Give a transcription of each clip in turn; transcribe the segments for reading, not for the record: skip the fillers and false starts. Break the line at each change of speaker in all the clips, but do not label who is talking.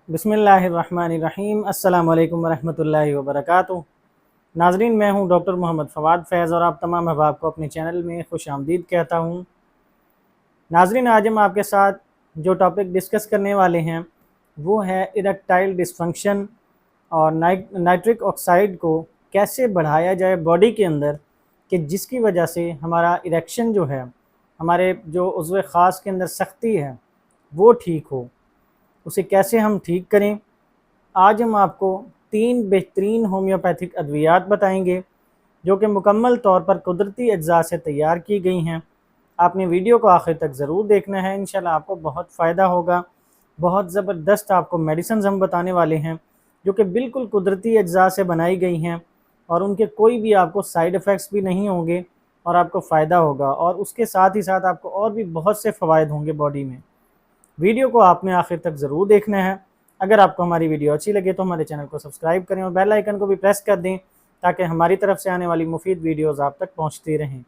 बिस्मिल्लाहिर्रहमानिर्रहीम। अस्सलाम वालेकुम वरहमतुल्लाहि वबरकातुहू। नाजरीन, मैं हूं डॉक्टर मोहम्मद फवाद फैज़ और आप तमाम अहबाब को अपने चैनल में खुश आमदीद कहता हूं। नाजरीन, आज हम आपके साथ जो टॉपिक डिस्कस करने वाले हैं वो है इरेक्टाइल डिसफंक्शन और नाइट्रिक ऑक्साइड को कैसे बढ़ाया जाए बॉडी के अंदर कि जिसकी वजह से हमारा इरेक्शन जो है, हमारे जो उज़्व ख़ास के अंदर सख्ती है वो ठीक हो। उसे कैसे हम ठीक करें, आज हम आपको 3 बेहतरीन होम्योपैथिक अद्वियात बताएंगे जो कि मुकम्मल तौर पर कुदरती अज्जा से तैयार की गई हैं। आपने वीडियो को आखिर तक ज़रूर देखना है, इंशाल्लाह आपको बहुत फ़ायदा होगा। बहुत ज़बरदस्त आपको मेडिसिन हम बताने वाले हैं जो कि बिल्कुल कुदरती अज्जा से बनाई गई हैं और उनके कोई भी आपको साइड इफ़ेक्ट्स भी नहीं होंगे और आपको फ़ायदा होगा, और उसके साथ ही साथ आपको और भी बहुत से फ़वाइद होंगे बॉडी में। वीडियो को आपने आखिर तक ज़रूर देखना है। अगर आपको हमारी वीडियो अच्छी लगे तो हमारे चैनल को सब्सक्राइब करें और बेल आइकन को भी प्रेस कर दें ताकि हमारी तरफ से आने वाली मुफीद वीडियोज़ आप तक पहुँचती रहें।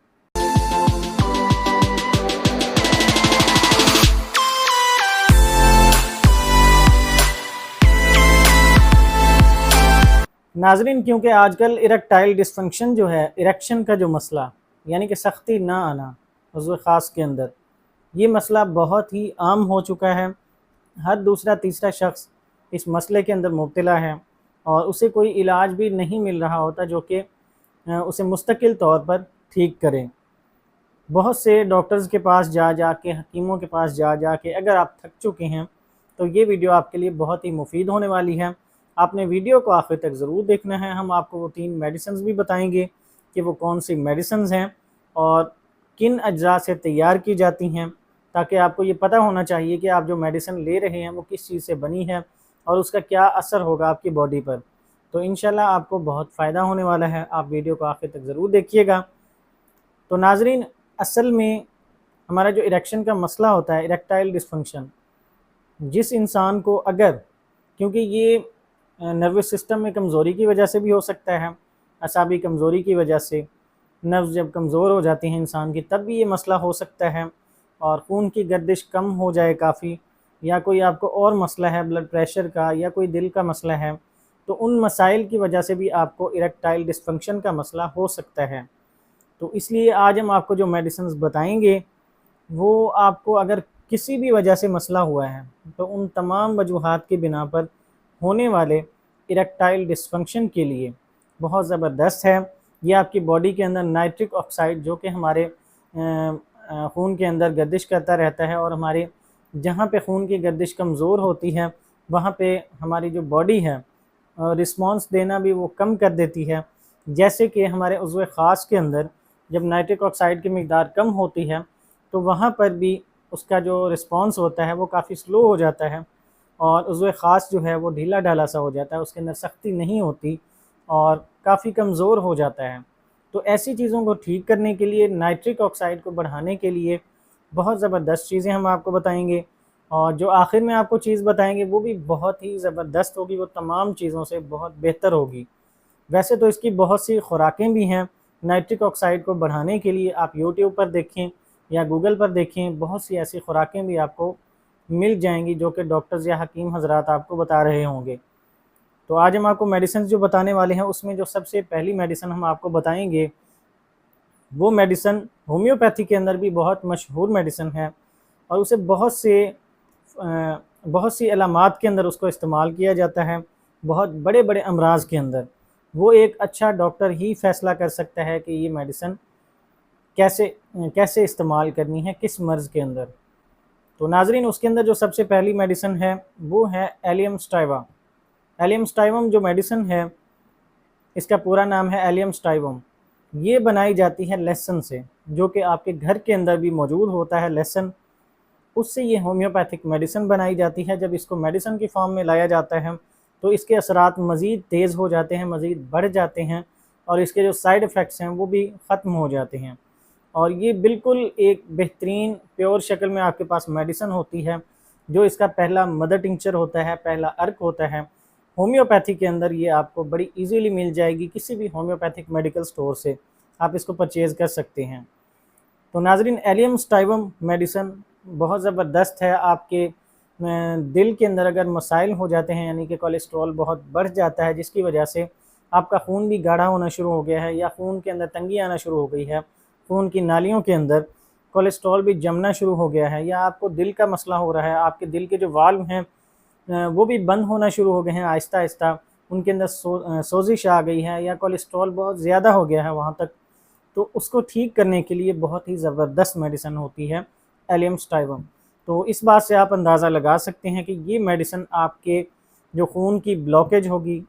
नाजरीन, क्योंकि आजकल इरेक्टाइल डिसफंक्शन जो है, इरेक्शन का जो मसला यानी कि सख्ती ना आना उज़्व ख़ास के अंदर, ये मसला बहुत ही आम हो चुका है। हर दूसरा तीसरा शख्स इस मसले के अंदर मुब्तला है और उसे कोई इलाज भी नहीं मिल रहा होता जो कि उसे मुस्तकिल तौर पर ठीक करें। बहुत से डॉक्टर्स के पास जा जा के, हकीमों के पास जा जा के अगर आप थक चुके हैं तो ये वीडियो आपके लिए बहुत ही मुफीद होने वाली है। आपने वीडियो को आखिर तक ज़रूर देखना है। हम आपको वो 3 मेडिसिन भी बताएंगे कि वो कौन सी मेडिसिन हैं और किन अज्जा से तैयार की जाती हैं, ताकि आपको ये पता होना चाहिए कि आप जो मेडिसिन ले रहे हैं वो किस चीज़ से बनी है और उसका क्या असर होगा आपकी बॉडी पर। तो इंशाल्लाह आपको बहुत फ़ायदा होने वाला है। आप वीडियो को आखिर तक ज़रूर देखिएगा। तो नाजरीन, असल में हमारा जो इरेक्शन का मसला होता है, इरेक्टाइल डिसफंक्शन, जिस इंसान को अगर, क्योंकि ये नर्वस सिस्टम में कमज़ोरी की वजह से भी हो सकता है, असाबी कमज़ोरी की वजह से, नर्व्स जब कमज़ोर हो जाती हैं इंसान की तब भी ये मसला हो सकता है, और खून की गर्दिश कम हो जाए काफ़ी, या कोई आपको और मसला है ब्लड प्रेशर का या कोई दिल का मसला है, तो उन मसाइल की वजह से भी आपको इरेक्टाइल डिसफंक्शन का मसला हो सकता है। तो इसलिए आज हम आपको जो मेडिसिन बताएंगे वो आपको अगर किसी भी वजह से मसला हुआ है तो उन तमाम वजूहात की बिना पर होने वाले इरेक्टाइल डिसफंक्शन के लिए बहुत ज़बरदस्त है। ये आपकी बॉडी के अंदर नाइट्रिक ऑक्साइड जो कि हमारे खून के अंदर गर्दिश करता रहता है, और हमारे जहाँ पे खून की गर्दिश कमज़ोर होती है वहाँ पे हमारी जो बॉडी है रिस्पॉन्स देना भी वो कम कर देती है। जैसे कि हमारे उज़्व ख़ास के अंदर जब नाइट्रिक ऑक्साइड की मिक़दार कम होती है तो वहाँ पर भी उसका जो रिस्पॉन्स होता है वो काफ़ी स्लो हो जाता है और उज़्व ख़ास जो है वो ढीला ढाला सा हो जाता है, उसके अंदर सख्ती नहीं होती और काफ़ी कमज़ोर हो जाता है। तो ऐसी चीज़ों को ठीक करने के लिए, नाइट्रिक ऑक्साइड को बढ़ाने के लिए बहुत ज़बरदस्त चीज़ें हम आपको बताएंगे, और जो आखिर में आपको चीज़ बताएंगे वो भी बहुत ही ज़बरदस्त होगी, वो तमाम चीज़ों से बहुत बेहतर होगी। वैसे तो इसकी बहुत सी खुराकें भी हैं नाइट्रिक ऑक्साइड को बढ़ाने के लिए। आप यूट्यूब पर देखें या गूगल पर देखें, बहुत सी ऐसी खुराकें भी आपको मिल जाएंगी जो कि डॉक्टर्स या हकीम हज़रात आपको बता रहे होंगे। तो आज हम आपको मेडिसिन जो बताने वाले हैं उसमें जो सबसे पहली मेडिसिन हम आपको बताएंगे वो मेडिसिन होम्योपैथी के अंदर भी बहुत मशहूर मेडिसिन है, और उसे बहुत सी अलामात के अंदर उसको इस्तेमाल किया जाता है, बहुत बड़े बड़े अमराज के अंदर। वो एक अच्छा डॉक्टर ही फ़ैसला कर सकता है कि ये मेडिसिन कैसे इस्तेमाल करनी है, किस मर्ज़ के अंदर। तो नाजरीन, उसके अंदर जो सबसे पहली मेडिसिन है वो है एलियम स्टाइवा। एलियम स्टाइवम जो मेडिसिन है, इसका पूरा नाम है एलियम स्टाइवम। ये बनाई जाती है लहसुन से, जो कि आपके घर के अंदर भी मौजूद होता है लहसुन, उससे ये होम्योपैथिक मेडिसिन बनाई जाती है। जब इसको मेडिसिन की फॉर्म में लाया जाता है तो इसके असरात मज़ीद तेज़ हो जाते हैं, मज़ीद बढ़ जाते हैं, और इसके जो साइड इफ़ेक्ट्स हैं वो भी ख़त्म हो जाते हैं। और ये बिल्कुल एक बेहतरीन प्योर शक्ल में आपके पास मेडिसिन होती है, जो इसका पहला मदर टिंचर होता है, पहला अर्क होता है। होम्योपैथी के अंदर ये आपको बड़ी इजीली मिल जाएगी, किसी भी होम्योपैथिक मेडिकल स्टोर से आप इसको परचेज़ कर सकते हैं। तो नाजरीन, एलियम स्टाइवम मेडिसिन बहुत ज़बरदस्त है, आपके دل کے اندر اگر مسائل ہو جاتے ہیں، یعنی کہ کولیسٹرول بہت بڑھ جاتا ہے جس کی وجہ سے آپ کا خون بھی گاڑھا ہونا شروع ہو گیا ہے، یا خون کے اندر تنگی آنا شروع ہو گئی ہے، خون کی نالیوں کے اندر کولیسٹرول بھی جمنا شروع ہو گیا ہے، یا آپ کو دل کا مسئلہ ہو رہا ہے، آپ کے دل کے جو والو ہیں وہ بھی بند ہونا شروع ہو گئے ہیں آہستہ آہستہ، ان کے اندر سوزش آ گئی ہے، یا کولیسٹرول بہت زیادہ ہو گیا ہے وہاں تک، تو اس کو ٹھیک کرنے کے لیے بہت ہی زبردست میڈیسن ہوتی ہے ایلیم سٹائیوم۔ تو اس بات سے آپ اندازہ لگا سکتے ہیں کہ یہ میڈیسن آپ کے جو خون کی بلاکیج ہوگی،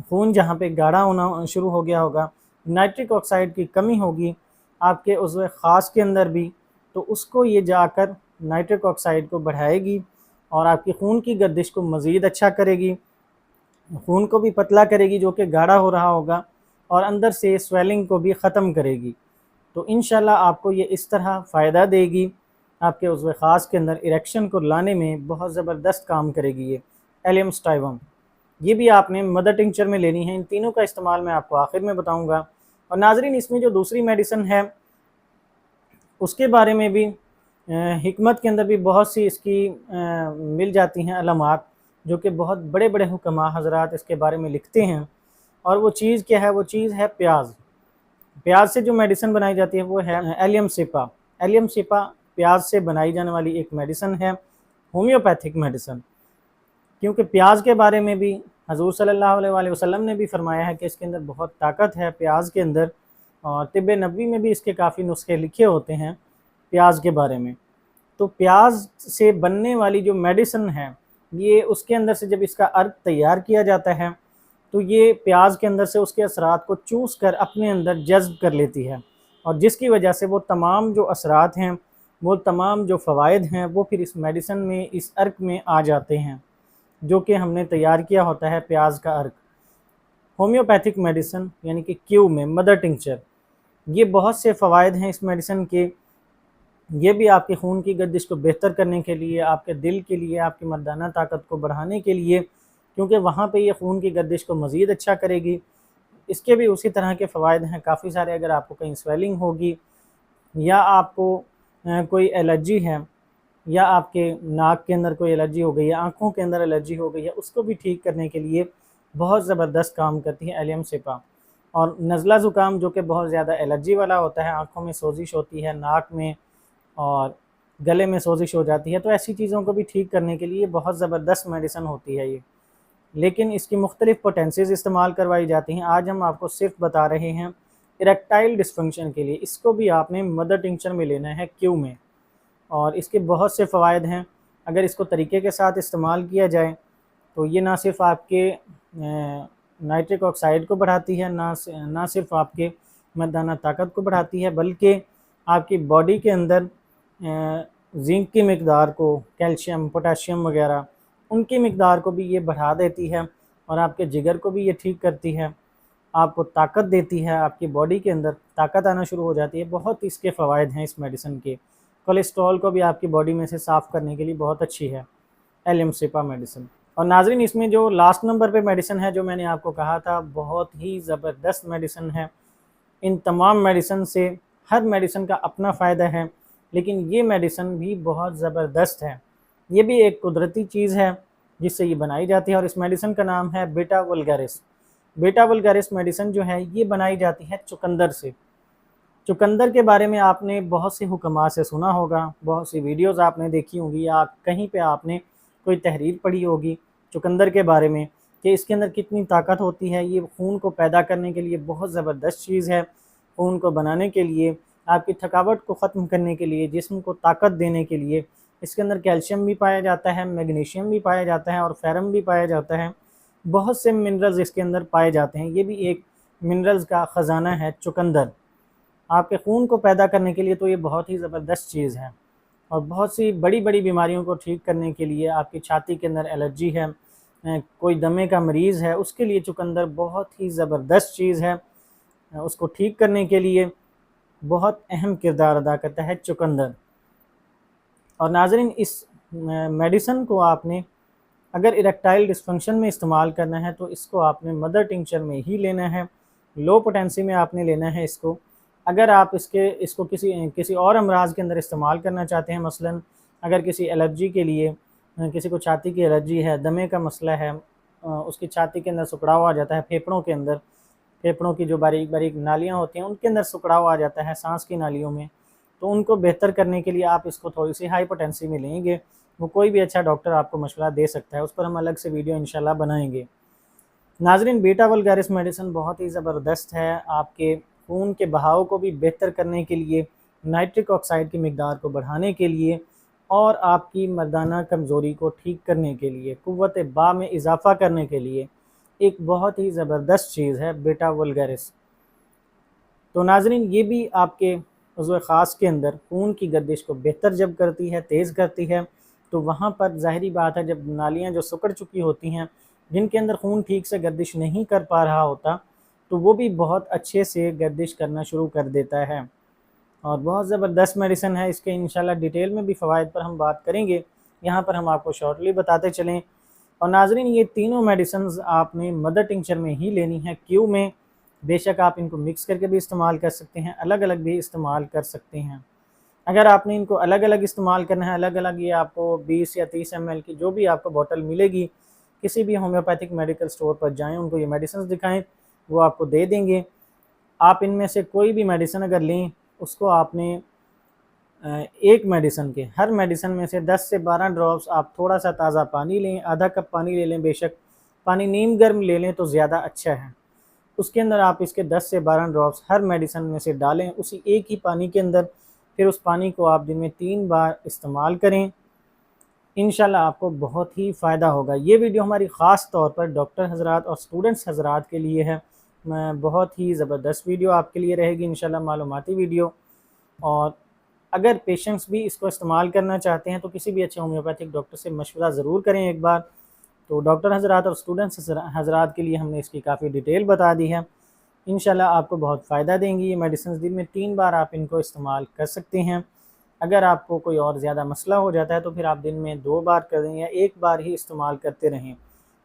خون جہاں پہ گاڑھا ہونا شروع ہو گیا ہوگا، نائٹرک آکسائڈ کی کمی ہوگی آپ کے عضو خاص کے اندر بھی، تو اس کو یہ جا کر نائٹرک آکسائڈ کو بڑھائے گی اور آپ کی خون کی گردش کو مزید اچھا کرے گی، خون کو بھی پتلا کرے گی جو کہ گاڑھا ہو رہا ہوگا، اور اندر سے سویلنگ کو بھی ختم کرے گی۔ تو انشاءاللہ آپ کو یہ اس طرح فائدہ دے گی، آپ کے عضو خاص کے اندر اریکشن کو لانے میں بہت زبردست کام کرے گی یہ ایلیم سٹائیوم۔ یہ بھی آپ نے مدر ٹنکچر میں لینی ہے، ان تینوں کا استعمال میں آپ کو آخر میں بتاؤں گا۔ اور ناظرین، اس میں جو دوسری میڈیسن ہے اس کے بارے میں بھی حکمت کے اندر بھی بہت سی اس کی مل جاتی ہیں علامات، جو کہ بہت بڑے بڑے حکماء حضرات اس کے بارے میں لکھتے ہیں، اور وہ چیز کیا ہے؟ وہ چیز ہے پیاز۔ پیاز سے جو میڈیسن بنائی جاتی ہے وہ ہے ایلیم سپا۔ ایلیم سپا پیاز سے بنائی جانے والی ایک میڈیسن ہے، ہومیوپیتھک میڈیسن، کیونکہ پیاز کے بارے میں بھی حضور صلی اللہ علیہ وآلہ وسلم نے بھی فرمایا ہے کہ اس کے اندر بہت طاقت ہے پیاز کے اندر، اور طب نبوی میں بھی اس کے کافی نسخے لکھے ہوتے ہیں پیاز کے بارے میں۔ تو پیاز سے بننے والی جو میڈیسن ہے، یہ اس کے اندر سے جب اس کا عرق تیار کیا جاتا ہے تو یہ پیاز کے اندر سے اس کے اثرات کو چوس کر اپنے اندر جذب کر لیتی ہے، اور جس کی وجہ سے وہ تمام جو اثرات ہیں، وہ تمام جو فوائد ہیں، وہ پھر اس میڈیسن میں، اس عرق میں آ جاتے ہیں جو کہ ہم نے تیار کیا ہوتا ہے پیاز کا عرق۔ ہومیوپیتھک میڈیسن یعنی کہ کیو میں مدر ٹنکچر، یہ بہت سے فوائد ہیں اس میڈیسن کے۔ یہ بھی آپ کے خون کی گردش کو بہتر کرنے کے لیے، آپ کے دل کے لیے، آپ کی مردانہ طاقت کو بڑھانے کے لیے، کیونکہ وہاں پہ یہ خون کی گردش کو مزید اچھا کرے گی۔ اس کے بھی اسی طرح کے فوائد ہیں کافی سارے۔ اگر آپ کو کہیں سویلنگ ہوگی، یا آپ کو کوئی الرجی ہے، یا آپ کے ناک کے اندر کوئی الرجی ہو گئی ہے، آنکھوں کے اندر الرجی ہو گئی ہے، اس کو بھی ٹھیک کرنے کے لیے بہت زبردست کام کرتی ہے ایلیم سپا۔ اور نزلہ زکام جو کہ بہت زیادہ الرجی والا ہوتا ہے، آنکھوں میں سوزش ہوتی ہے، ناک میں اور گلے میں سوزش ہو جاتی ہے، تو ایسی چیزوں کو بھی ٹھیک کرنے کے لیے بہت زبردست میڈیسن ہوتی ہے یہ۔ لیکن اس کی مختلف پوٹینسیز استعمال کروائی جاتی ہیں۔ آج ہم آپ کو صرف بتا رہے ہیں اریکٹائل ڈسفنکشن کے لیے، اس کو بھی آپ نے مدر ٹنکچر میں لینا ہے، کیو میں، اور اس کے بہت سے فوائد ہیں۔ اگر اس کو طریقے کے ساتھ استعمال کیا جائے تو یہ نہ صرف آپ کے نائٹرک آکسائڈ کو بڑھاتی ہے، نہ صرف آپ کے مردانہ طاقت کو بڑھاتی ہے، بلکہ آپ کی باڈی کے اندر زنک کی مقدار کو، کیلشیم، پوٹاشیم وغیرہ، ان کی مقدار کو بھی یہ بڑھا دیتی ہے، اور آپ کے جگر کو بھی یہ ٹھیک کرتی ہے، آپ کو طاقت دیتی ہے، آپ کی باڈی کے اندر طاقت آنا شروع ہو جاتی ہے۔ بہت اس کے فوائد ہیں اس میڈیسن کے۔ کولیسٹرول کو بھی آپ کی باڈی میں سے صاف کرنے کے لیے بہت اچھی ہے ایلیم سپا میڈیسن۔ اور ناظرین، اس میں جو لاسٹ نمبر پہ میڈیسن ہے جو میں نے آپ کو کہا تھا، بہت ہی زبردست میڈیسن ہے۔ ان تمام میڈیسن سے ہر میڈیسن کا اپنا فائدہ ہے، لیکن یہ میڈیسن بھی بہت زبردست ہے۔ یہ بھی ایک قدرتی چیز ہے جس سے یہ بنائی جاتی ہے، اور اس میڈیسن کا نام ہے بیٹا وولگارس۔ بیٹا وولگارس میڈیسن جو ہے یہ بنائی جاتی ہے چقندر سے۔ چقندر کے بارے میں آپ نے بہت سے حکماء سے سنا ہوگا، بہت سی ویڈیوز آپ نے دیکھی ہوں گی، یا کہیں پہ آپ نے کوئی تحریر پڑھی ہوگی چقندر کے بارے میں کہ اس کے اندر کتنی طاقت ہوتی ہے۔ یہ خون کو پیدا کرنے کے لیے بہت زبردست چیز ہے، خون کو بنانے کے لیے، آپ کی تھکاوٹ کو ختم کرنے کے لیے، جسم کو طاقت دینے کے لیے۔ اس کے اندر کیلشیم بھی پایا جاتا ہے، میگنیشیم بھی پایا جاتا ہے، اور فیرم بھی پایا جاتا ہے۔ بہت سے منرلز اس کے اندر پائے جاتے ہیں۔ یہ بھی ایک منرلز کا خزانہ ہے چقندر، آپ کے خون کو پیدا کرنے کے لیے۔ تو یہ بہت ہی زبردست چیز ہے، اور بہت سی بڑی بڑی بیماریوں کو ٹھیک کرنے کے لیے، آپ کی چھاتی کے اندر الرجی ہے، کوئی دمے کا مریض ہے، اس کے لیے چقندر بہت ہی زبردست چیز ہے۔ اس کو ٹھیک کرنے کے لیے بہت اہم کردار ادا کرتا ہے چقندر۔ اور ناظرین، اس میڈیسن کو آپ نے اگر اریکٹائل ڈسفنکشن میں استعمال کرنا ہے تو اس کو آپ نے مدر ٹنکچر میں ہی لینا ہے، لو پوٹینسی میں آپ نے لینا ہے اس کو۔ اگر آپ اس کو کسی اور امراض کے اندر استعمال کرنا چاہتے ہیں، مثلا اگر کسی الرجی کے لیے، किसी को छाती की एलर्जी है, दमे का मसला है, उसकी छाती के अंदर सुकड़ाव आ जाता है, फेफड़ों के अंदर, फेफड़ों की जो बारीक बारीक नालियाँ होती हैं उनके अंदर सुकड़ाव आ जाता है, सांस की नालियों में, तो उनको बेहतर करने के लिए आप इसको थोड़ी सी हाइपोटेंसी में लेंगे, वो कोई भी अच्छा डॉक्टर आपको मशवरा दे सकता है, उस पर हम अलग से वीडियो इंशाल्लाह बनाएंगे। नाजरीन, बीटा वल्गारिस मेडिसिन बहुत ही ज़बरदस्त है, आपके खून के बहाव को भी बेहतर करने के लिए, नाइट्रिक ऑक्साइड की मिकदार को बढ़ाने के लिए और आपकी मर्दाना कमज़ोरी को ठीक करने के लिए, क़ुव्वत बा में इजाफ़ा करने के लिए एक बहुत ही ज़बरदस्त चीज़ है बीटा वल्गारिस। तो नाजरीन, ये भी आपके उज़्व ख़ास के अंदर खून की गर्दिश को बेहतर जब करती है, तेज़ करती है, तो वहाँ पर ज़ाहिरी बात है जब नालियाँ जो सिकुड़ चुकी होती हैं, जिनके अंदर खून ठीक से गर्दिश नहीं कर पा रहा होता, तो वो भी बहुत अच्छे से गर्दिश करना शुरू कर देता है और बहुत ज़बरदस्त मेडिसिन है। इसके इंशाल्लाह डिटेल में भी फ़वाइद पर हम बात करेंगे, यहाँ पर हम आपको शॉर्टली बताते चलें। और नाजरीन, ये तीनों मेडिसिन्स आपने मदर टिंक्चर में ही लेनी है, क्यू में। बेशक आप इनको मिक्स करके भी इस्तेमाल कर सकते हैं, अलग अलग भी इस्तेमाल कर सकते हैं। अगर आपने इनको अलग अलग इस्तेमाल करना है, अलग अलग, ये आपको 20 या 30 ml की जो भी आपको बॉटल मिलेगी, किसी भी होम्योपैथिक मेडिकल स्टोर पर जाएं, उनको ये मेडिसिन दिखाएं, वो आपको दे देंगे। आप इनमें से कोई भी मेडिसिन अगर लें, उसको आपने एक मेडिसिन के, हर मेडिसिन में से 10 से 12 ड्रॉप्स आप थोड़ा सा ताज़ा पानी लें, आधा कप पानी ले लें, बेशक पानी नीम गर्म ले लें तो ज़्यादा अच्छा है। उसके अंदर आप इसके 10 से 12 ड्रॉप्स हर मेडिसिन में से डालें उसी एक ही पानी के अंदर, फिर उस पानी को आप दिन में 3 बार इस्तेमाल करें, इंशाल्लाह आपको बहुत ही फ़ायदा होगा। ये वीडियो हमारी ख़ास तौर पर डॉक्टर हज़रात और स्टूडेंट्स हज़रात के लिए है, बहुत ही ज़बरदस्त वीडियो आपके लिए रहेगी इंशाल्लाह, मालूमाती वीडियो। और अगर पेशेंट्स भी इसको इस्तेमाल करना चाहते हैं तो किसी भी अच्छे होम्योपैथिक डॉक्टर से मशवरा ज़रूर करें एक बार। तो डॉक्टर हज़रात और स्टूडेंट्स हज़रात के लिए हमने इसकी काफ़ी डिटेल बता दी है, इंशाल्लाह आपको बहुत फ़ायदा देंगी ये मेडिसिन। दिन में 3 बार आप इनको इस्तेमाल कर सकते हैं। अगर आपको कोई और ज़्यादा मसला हो जाता है तो फिर आप दिन में 2 बार करें या 1 बार ही इस्तेमाल करते रहें,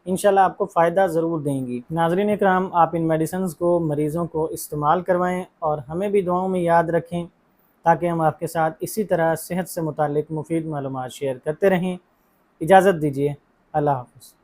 इंशाल्लाह आपको फ़ायदा ज़रूर देंगी। नाज़रीन इकराम, आप इन मेडिसिन्स को मरीज़ों को इस्तेमाल करवाएं और हमें भी दुआओं में याद रखें, ताकि हम आपके साथ इसी तरह सेहत से मुताल्लिक़ मुफीद मालूमात शेयर करते रहें। इजाज़त दीजिए, अल्लाह हाफ़िज़।